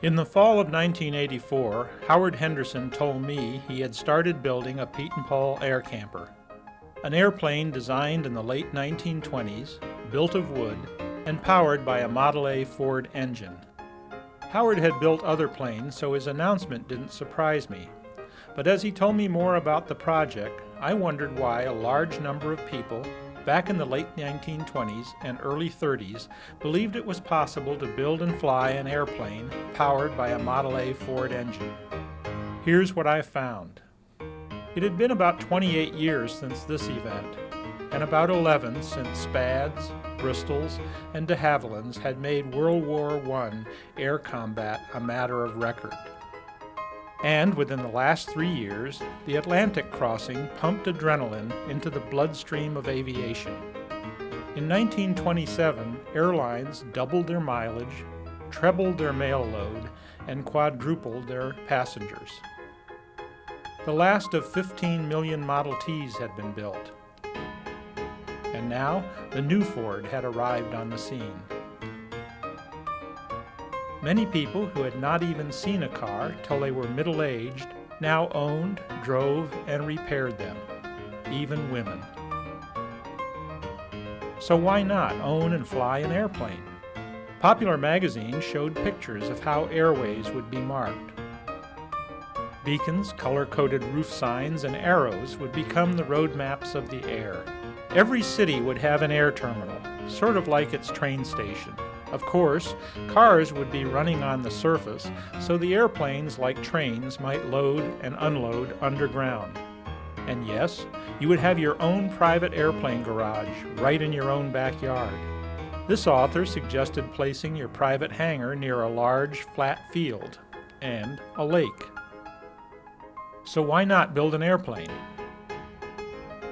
In the fall of 1984, Howard Henderson told me he had started building a Pietenpol air camper, an airplane designed in the late 1920s, built of wood, and powered by a Model A Ford engine. Howard had built other planes, so his announcement didn't surprise me. But as he told me more about the project, I wondered why a large number of people back in the late 1920s and early 30s believed it was possible to build and fly an airplane powered by a Model A Ford engine. Here's what I found. It had been about 28 years since this event, and about 11 since Spads, Bristols, and de Havillands had made World War I air combat a matter of record. And within the last 3 years, the Atlantic crossing pumped adrenaline into the bloodstream of aviation. In 1927, airlines doubled their mileage, trebled their mail load, and quadrupled their passengers. The last of 15 million Model Ts had been built. And now, the new Ford had arrived on the scene. Many people who had not even seen a car till they were middle-aged now owned, drove, and repaired them, even women. So why not own and fly an airplane? Popular magazine showed pictures of how airways would be marked. Beacons, color-coded roof signs, and arrows would become the road maps of the air. Every city would have an air terminal, sort of like its train station. Of course, cars would be running on the surface, so the airplanes, like trains, might load and unload underground. And yes, you would have your own private airplane garage right in your own backyard. This author suggested placing your private hangar near a large, flat field and a lake. So why not build an airplane?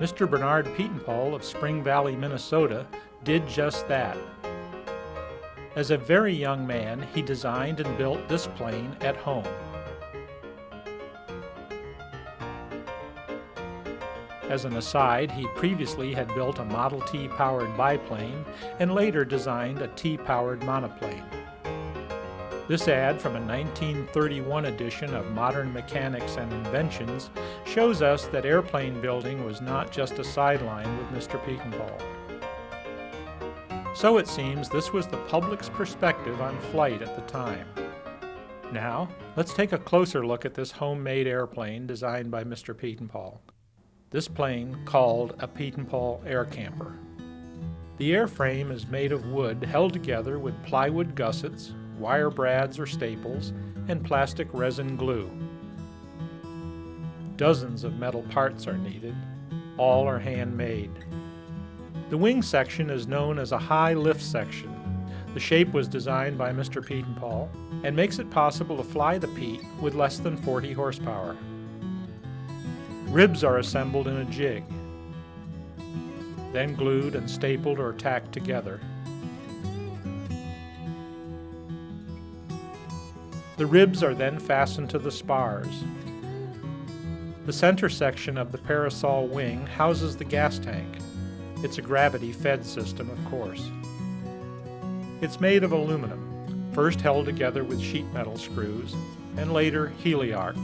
Mr. Bernard Pietenpol of Spring Valley, Minnesota, did just that. As a very young man, he designed and built this plane at home. As an aside, he previously had built a Model T powered biplane and later designed a T-powered monoplane. This ad from a 1931 edition of Modern Mechanics and Inventions shows us that airplane building was not just a sideline with Mr. Pietenpol. So it seems this was the public's perspective on flight at the time. Now, let's take a closer look at this homemade airplane designed by Mr. Pietenpol. This plane called a Pietenpol air camper. The airframe is made of wood held together with plywood gussets, wire brads or staples, and plastic resin glue. Dozens of metal parts are needed. All are handmade. The wing section is known as a high lift section. The shape was designed by Mr. Pietenpol and makes it possible to fly the Piet with less than 40 horsepower. Ribs are assembled in a jig, then glued and stapled or tacked together. The ribs are then fastened to the spars. The center section of the parasol wing houses the gas tank. It's a gravity-fed system, of course. It's made of aluminum, first held together with sheet metal screws, and later heliarched.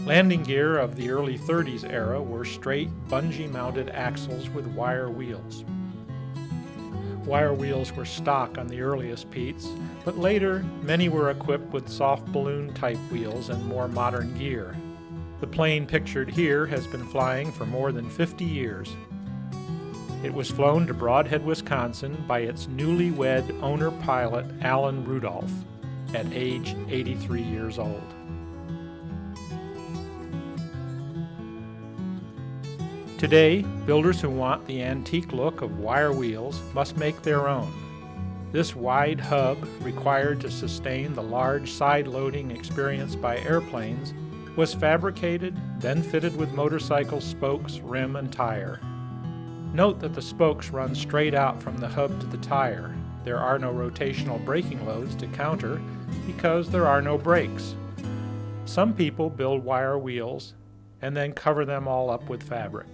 Landing gear of the early 30s era were straight, bungee-mounted axles with wire wheels. Wire wheels were stock on the earliest Piets, but later many were equipped with soft balloon-type wheels and more modern gear. The plane pictured here has been flying for more than 50 years. It was flown to Brodhead, Wisconsin by its newlywed owner-pilot Alan Rudolph at age 83 years old. Today, builders who want the antique look of wire wheels must make their own. This wide hub, required to sustain the large side-loading experienced by airplanes, was fabricated, then fitted with motorcycle spokes, rim, and tire. Note that the spokes run straight out from the hub to the tire. There are no rotational braking loads to counter because there are no brakes. Some people build wire wheels and then cover them all up with fabric.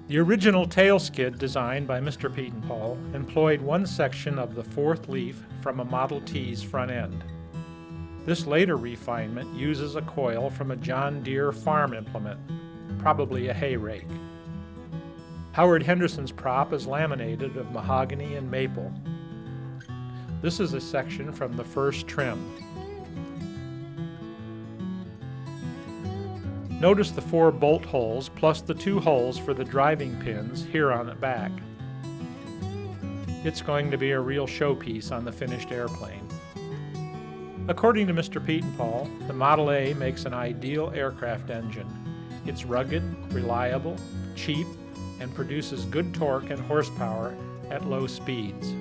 The original tail skid designed by Mr. Pietenpol employed one section of the fourth leaf from a Model T's front end. This later refinement uses a coil from a John Deere farm implement, probably a hay rake. Howard Henderson's prop is laminated of mahogany and maple. This is a section from the first trim. Notice the 4 bolt holes plus the 2 holes for the driving pins here on the back. It's going to be a real showpiece on the finished airplane. According to Mr. Pietenpol, the Model A makes an ideal aircraft engine. It's rugged, reliable, cheap, and produces good torque and horsepower at low speeds.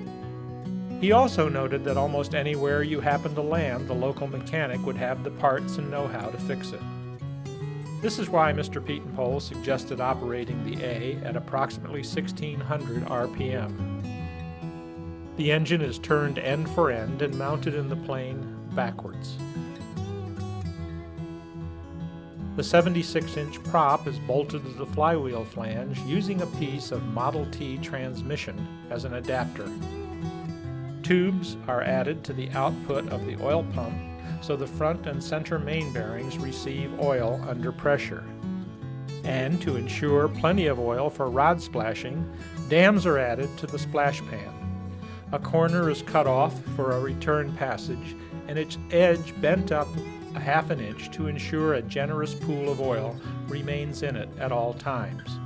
He also noted that almost anywhere you happen to land, the local mechanic would have the parts and know-how to fix it. This is why Mr. Pietenpol suggested operating the A at approximately 1600 RPM. The engine is turned end for end and mounted in the plane backwards. The 76-inch prop is bolted to the flywheel flange using a piece of Model T transmission as an adapter. Tubes are added to the output of the oil pump so the front and center main bearings receive oil under pressure. And to ensure plenty of oil for rod splashing, dams are added to the splash pan. A corner is cut off for a return passage and its edge bent up a half an inch to ensure a generous pool of oil remains in it at all times.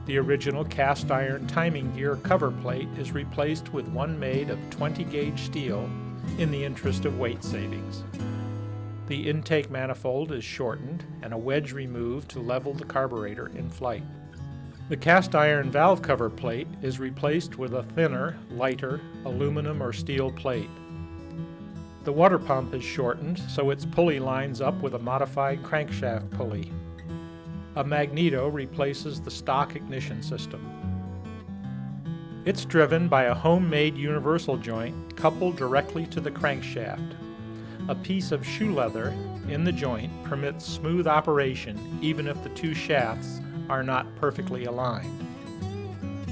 The original cast iron timing gear cover plate is replaced with one made of 20-gauge steel in the interest of weight savings. The intake manifold is shortened and a wedge removed to level the carburetor in flight. The cast iron valve cover plate is replaced with a thinner, lighter aluminum or steel plate. The water pump is shortened so its pulley lines up with a modified crankshaft pulley. A magneto replaces the stock ignition system. It's driven by a homemade universal joint coupled directly to the crankshaft. A piece of shoe leather in the joint permits smooth operation even if the 2 shafts are not perfectly aligned.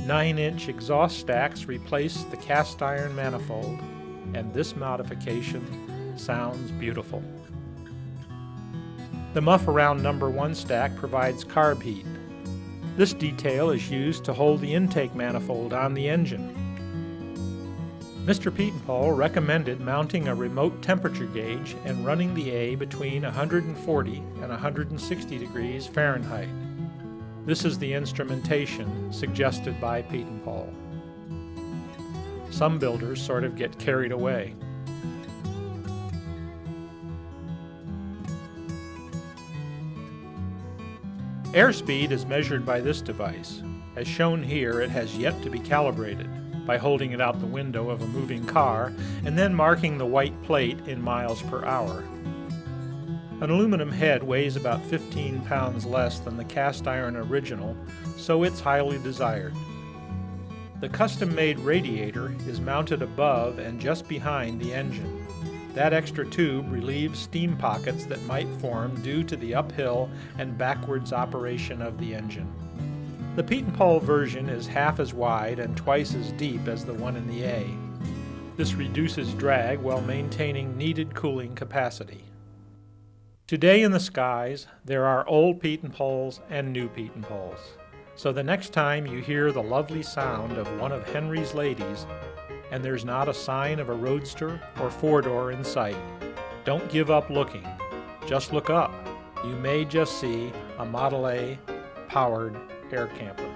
9-inch exhaust stacks replace the cast iron manifold, and this modification sounds beautiful. The muff around number 1 stack provides carb heat. This detail is used to hold the intake manifold on the engine. Mr. Pietenpol recommended mounting a remote temperature gauge and running the A between 140 and 160 degrees Fahrenheit. This is the instrumentation suggested by Pietenpol. Some builders sort of get carried away. Airspeed is measured by this device. As shown here, it has yet to be calibrated by holding it out the window of a moving car and then marking the white plate in miles per hour. An aluminum head weighs about 15 pounds less than the cast iron original, so it's highly desired. The custom-made radiator is mounted above and just behind the engine. That extra tube relieves steam pockets that might form due to the uphill and backwards operation of the engine. The Pietenpol version is half as wide and twice as deep as the one in the A. This reduces drag while maintaining needed cooling capacity. Today in the skies, there are old Pietenpols and new Pietenpols. So the next time you hear the lovely sound of one of Henry's ladies, and there's not a sign of a roadster or 4-door in sight, don't give up looking. Just look up. You may just see a Model A powered air camper.